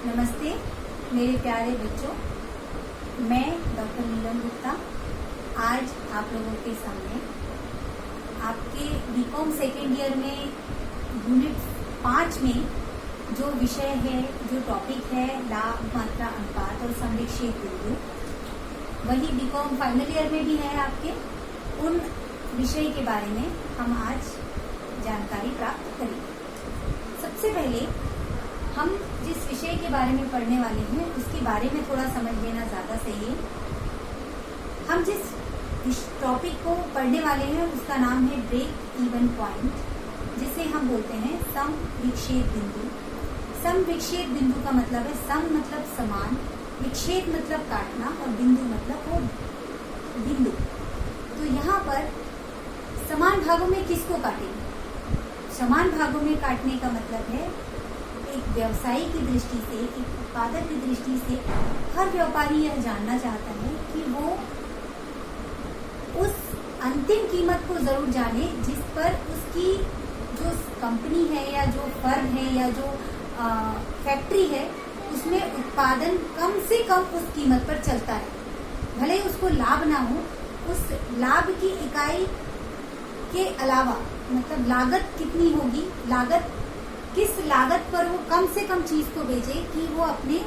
नमस्ते मेरे प्यारे बच्चों, मैं डॉक्टर नीलम गुप्ता आज आप लोगों के सामने आपके बीकॉम सेकेंड ईयर में यूनिट 5 में जो विषय है, जो टॉपिक है लाभ, मात्रा, अनुपात और संविक्षेप बिंदु, वही बीकॉम फाइनल ईयर में भी है आपके। उन विषय के बारे में हम आज जानकारी प्राप्त करेंगे। सबसे पहले हम जिस विषय के बारे में पढ़ने वाले हैं उसके बारे में थोड़ा समझ लेना ज्यादा सही है। हम जिस टॉपिक को पढ़ने वाले हैं उसका नाम है ब्रेक इवन पॉइंट, जिसे हम बोलते हैं सम विक्षेप बिंदु। सम विक्षेप बिंदु का मतलब है सम मतलब समान, विक्षेप मतलब काटना और बिंदु मतलब वो बिंदु। तो यहाँ पर समान भागों में किसको काटेंगे? समान भागों में काटने का मतलब है एक व्यवसायी की दृष्टि से, एक उत्पादक की दृष्टि से हर व्यापारी यह जानना चाहता है कि वो उस अंतिम कीमत को जरूर जाने जिस पर उसकी जो कंपनी है या जो फर्म है या जो फैक्ट्री है उसमें उत्पादन कम से कम उस कीमत पर चलता है। भले ही उसको लाभ ना हो, उस लाभ की इकाई के अलावा मतलब लागत कितनी होगी, लागत किस लागत पर वो कम से कम चीज को बेचे कि वो अपने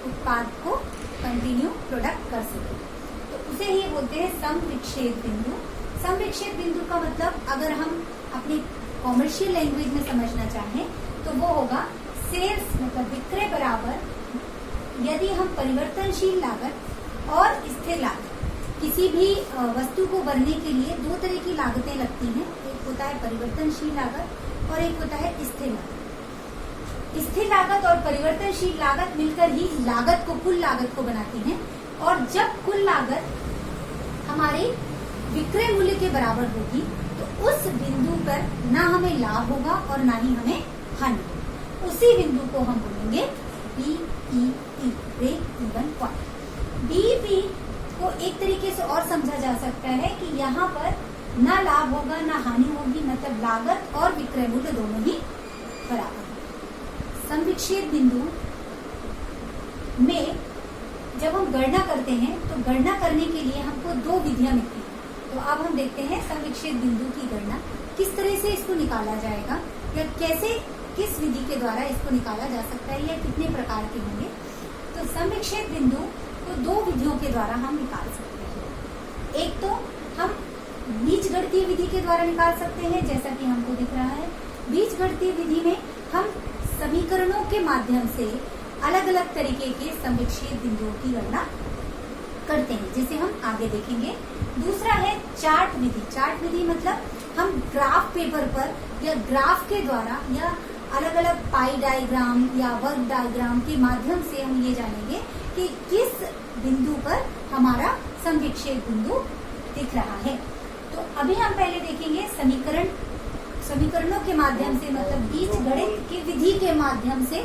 उत्पाद को कंटिन्यू प्रोडक्ट कर सके, तो उसे ही बोलते हैं सम विक्षेप बिंदु। सम विक्षेप बिंदु का मतलब अगर हम अपनी कॉमर्शियल लैंग्वेज में समझना चाहें तो वो होगा सेल्स मतलब विक्रय बराबर यदि हम परिवर्तनशील लागत और स्थिर लागत, किसी भी वस्तु को भरने के लिए दो तरह की लागतें लगती हैं। एक होता है परिवर्तनशील लागत और एक होता है स्थिर लागत। स्थिर लागत और परिवर्तनशील लागत मिलकर ही लागत को, कुल लागत को बनाती हैं। और जब कुल लागत हमारे विक्रय मूल्य के बराबर होगी तो उस बिंदु पर ना हमें लाभ होगा और ना ही हमें हानि। उसी बिंदु को हम बोलेंगे BEP, break even point. BEP को एक तरीके से और समझा जा सकता है कि यहाँ पर ना लाभ होगा ना हानि होगी, मतलब लागत और विक्रय मूल्य दोनों ही बराबर। समविक्षेप बिंदु में जब हम गणना करते हैं तो गणना करने के लिए हमको दो विधियां मिलती हैं। तो अब हम देखते हैं समविक्षेप बिंदु की गणना किस तरह से इसको निकाला जाएगा या कैसे, किस विधि के द्वारा इसको निकाला जा सकता है या कितने प्रकार के होंगे। तो समविक्षेप बिंदु को दो विधियों के द्वारा हम निकाल सकते हैं। एक तो हम बीजगणितीय विधि के द्वारा निकाल सकते हैं, जैसा कि हमको दिख रहा है। बीजगणितीय विधि में हम समीकरणों के माध्यम से अलग अलग तरीके के समविक्षेप बिंदुओं की गणना करते हैं, जिसे हम आगे देखेंगे। दूसरा है चार्ट विधि। चार्ट विधि मतलब हम ग्राफ पेपर पर या ग्राफ के द्वारा या अलग अलग पाई डायग्राम या वर्ग डायग्राम के माध्यम से हम ये जानेंगे कि किस बिंदु पर हमारा समविक्षेप बिंदु दिख रहा है। तो अभी हम पहले देखेंगे समीकरणों के माध्यम से, मतलब बीजगणित की विधि के माध्यम से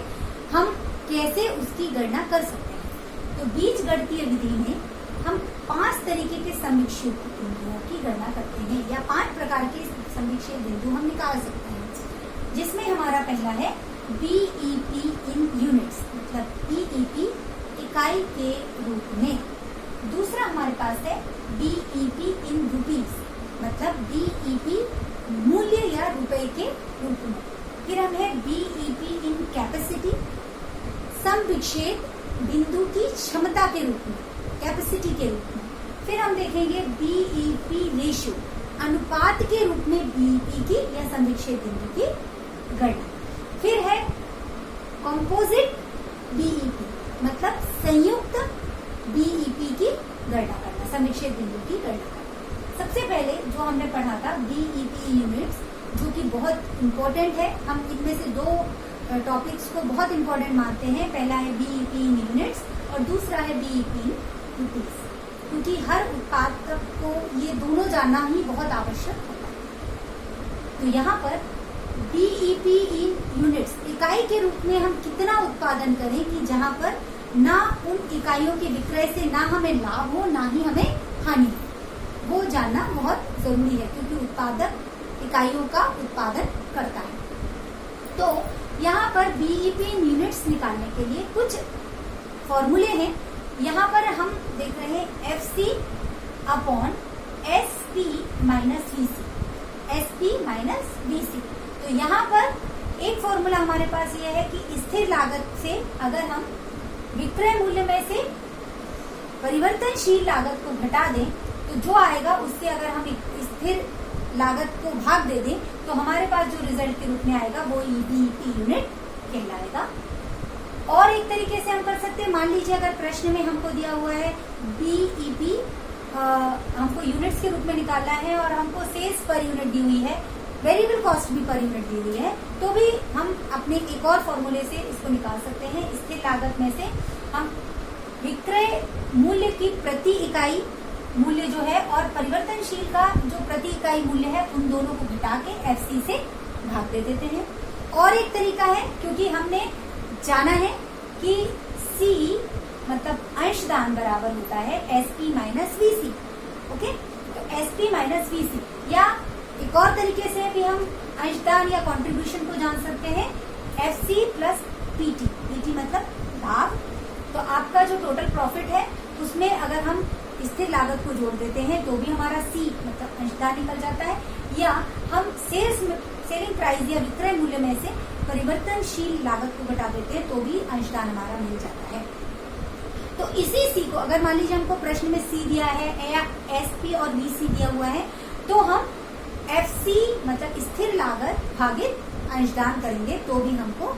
हम कैसे उसकी गणना कर सकते हैं। तो बीजगणितीय विधि में हम 5 तरीके के समविक्षेप बिंदुओं की गणना करते हैं या 5 प्रकार के समविक्षेप बिंदु हम निकाल सकते हैं, जिसमें हमारा पहला है बीईपी इन यूनिट्स, मतलब बीईपी इकाई के रूप में। दूसरा हमारे पास है बीईपी इन रुपीज, मतलब बीईपी मूल्य या रुपए के रूप में। फिर हम है बीईपी इन कैपेसिटी, समविक्षेप बिंदु की क्षमता के रूप में, कैपेसिटी के रूप में। फिर हम देखेंगे बीईपी रेशियो, अनुपात के रूप में बीईपी की या समविक्षेप बिंदु की गणना। फिर है कॉम्पोजिट बीईपी, मतलब संयुक्त बीईपी की गणना करना, समविक्षेप बिंदु की गणना करना। सबसे पहले जो हमने पढ़ा था बीईपी यूनिट्स, जो कि बहुत इम्पोर्टेंट है। हम इनमें से दो टॉपिक्स को बहुत इम्पोर्टेंट मानते हैं। पहला है बीईपी यूनिट्स और दूसरा है बीईपी रुपीज, क्योंकि हर उत्पादक को ये दोनों जानना ही बहुत आवश्यक होता है। तो यहाँ पर बीईपी इन यूनिट्स, इकाई के रूप में हम कितना उत्पादन करें कि जहाँ पर ना उन इकाइयों के विक्रय से ना हमें लाभ हो ना ही हमें हानि हो, वो जानना बहुत जरूरी है, क्योंकि उत्पादक इकाइयों का उत्पादन करता है। तो यहाँ पर बीईपी यूनिट्स यूनिट्स निकालने के लिए कुछ फॉर्मूले हैं। यहाँ पर हम देख रहे हैं FC upon SP minus VC, SP minus VC। तो यहाँ पर एक फॉर्मूला हमारे पास ये है कि स्थिर लागत से अगर हम विक्रय मूल्य में से परिवर्तनशील लागत को घटा दें तो जो आएगा उससे अगर हम स्थिर लागत को भाग दे दें तो हमारे पास जो रिजल्ट के रूप में आएगा वो बीईपी यूनिट कहलाएगा। और एक तरीके से हम कर सकते हैं, मान लीजिए अगर प्रश्न में हमको दिया हुआ है बीईपी हमको यूनिट्स के रूप में निकालना है और हमको सेल्स पर यूनिट दी हुई है, वेरिएबल कॉस्ट भी पर यूनिट दी हुई है, तो भी हम अपने एक और फॉर्मूले से इसको निकाल सकते हैं। स्थिर लागत में से हम विक्रय मूल्य की प्रति इकाई मूल्य जो है और परिवर्तनशील का जो प्रति इकाई मूल्य है उन दोनों को घटा के FC से भाग दे देते हैं। और एक तरीका है, क्योंकि हमने जाना है कि C मतलब अंशदान बराबर होता है SP माइनस VC। ओके, तो SP माइनस VC, या एक और तरीके से भी हम अंशदान या कंट्रीब्यूशन को जान सकते हैं FC प्लस PT। PT मतलब लाभ। तो आपका जो टोटल प्रॉफिट है उसमें अगर हम स्थिर लागत को जोड़ देते हैं तो भी हमारा C मतलब अंशदान निकल जाता है, या हम सेलिंग प्राइस या विक्रय मूल्य में से परिवर्तनशील लागत को घटा देते हैं तो भी अंशदान हमारा मिल जाता है। तो इसी C को अगर मान लीजिए हमको प्रश्न में C दिया है या SP और VC दिया हुआ है तो हम FC मतलब स्थिर लागत भागित अंशदान करेंगे तो भी हमको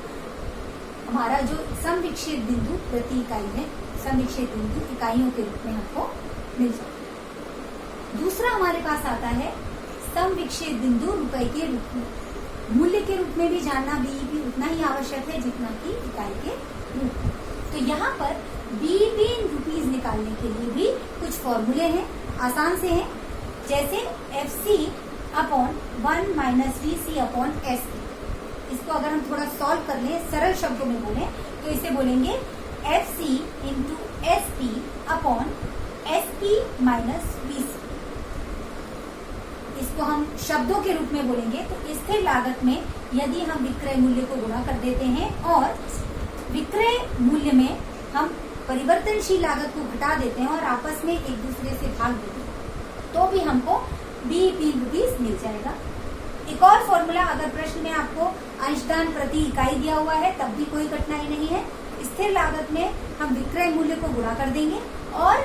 हमारा जो समविक्षेप बिंदु प्रति इकाई है, समविक्षेप बिंदु इकाइयों के रूप में हमको मिल जाता है। दूसरा हमारे पास आता है समविक्षेप बिंदु रुपए के रूप में। मूल्य के रूप में भी जानना बीईपी उतना ही आवश्यक है जितना कि इकाई के रूप में। तो यहाँ पर बीईपी इन रुपीज निकालने के लिए भी कुछ फॉर्मूले हैं, आसान से हैं, जैसे FC upon 1 minus VC upon SP। इसको अगर हम थोड़ा सॉल्व कर लें, सरल शब्दों में बोले तो इसे बोलेंगे FC into SP upon SP minus VC। इसको हम शब्दों के रूप में बोलेंगे तो स्थिर लागत में यदि हम विक्रय मूल्य को गुणा कर देते हैं और विक्रय मूल्य में हम परिवर्तनशील लागत को घटा देते हैं और आपस में एक दूसरे से भाग देते हैं तो भी हमको बीईपी रुपीज मिल जाएगा। एक और फॉर्मूला, अगर प्रश्न में आपको अंशदान प्रति इकाई दिया हुआ है तब भी कोई कठिनाई नहीं है। स्थिर लागत में हम विक्रय मूल्य को गुणा कर देंगे और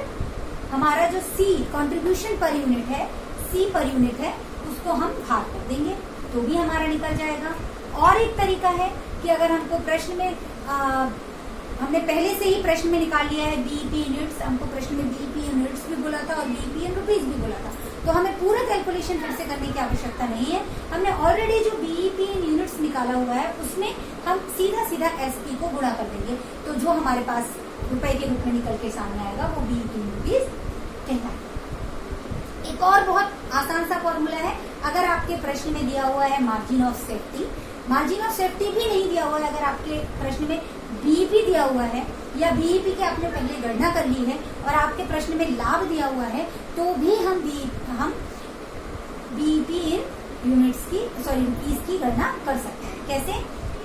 हमारा जो C कंट्रीब्यूशन पर यूनिट है, C पर यूनिट है, उसको हम भाग कर देंगे तो भी हमारा निकल जाएगा। और एक तरीका है कि अगर हमको प्रश्न में हमने पहले से ही प्रश्न में निकाल लिया है बीईपी यूनिट्स, हमको प्रश्न में बीईपी यूनिट्स भी बोला था और बीईपी इन रुपीज भी बोला था, तो हमें पूरा कैलकुलेशन फिर से करने की आवश्यकता नहीं है। हमने ऑलरेडी जो बीईपी इन यूनिट्स निकाला हुआ है उसमें हम सीधा सीधा SP को गुणा कर देंगे तो जो हमारे पास रुपए के रूप में निकल के सामने आएगा वो बीईपी इन रुपीज कहलाएगा। एक और बहुत आसान सा फॉर्मूला है, अगर आपके प्रश्न में दिया हुआ है margin of safety, margin of safety भी नहीं दिया हुआ है, अगर आपके प्रश्न में बीईपी दिया हुआ है या बीईपी की आपने पहले गणना कर ली है और आपके प्रश्न में लाभ दिया हुआ है तो भी हम बीईपी इन यूनिट्स की रुपीज की गणना कर सकते हैं। कैसे?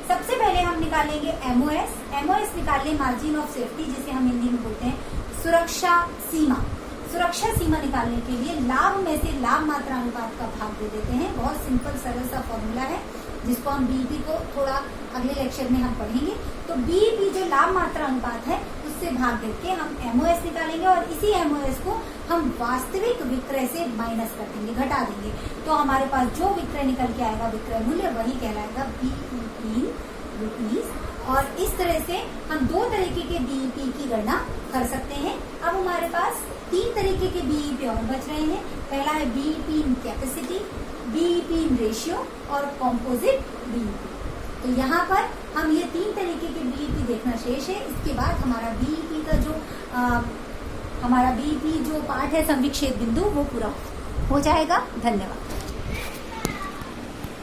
सबसे पहले हम निकालेंगे एमओएस निकाल लें, मार्जिन ऑफ सेफ्टी जिसे हम हिंदी में बोलते हैं सुरक्षा सीमा। सुरक्षा सीमा निकालने के लिए लाभ में से लाभ मात्रा अनुपात का भाग दे देते हैं। बहुत सिंपल सरल सा फॉर्मूला है जिसको हम बीईपी को थोड़ा अगले लेक्चर में हम पढ़ेंगे। तो बीईपी जो लाभ मात्रा अनुपात है उससे भाग देके हम एमओएस निकालेंगे और इसी एमओएस को हम वास्तविक विक्रय से माइनस कर देंगे, घटा देंगे, तो हमारे पास जो विक्रय निकल के आएगा विक्रय मूल्य वही कहलाएगा बीईपी रुपीज। और इस तरह से हम दो तरीके के बीईपी की गणना कर सकते हैं। अब हमारे पास तीन तरीके के बीईपी और बच रहे हैं। पहला है BEP in capacity, BEP in ratio और कॉम्पोजिट बीईपी। तो यहाँ पर हम ये तीन तरीके के बीईपी देखना शेष है। इसके बाद हमारा बीईपी का जो हमारा बीईपी जो पार्ट है समविक्षेप बिंदु वो पूरा हो जाएगा। धन्यवाद।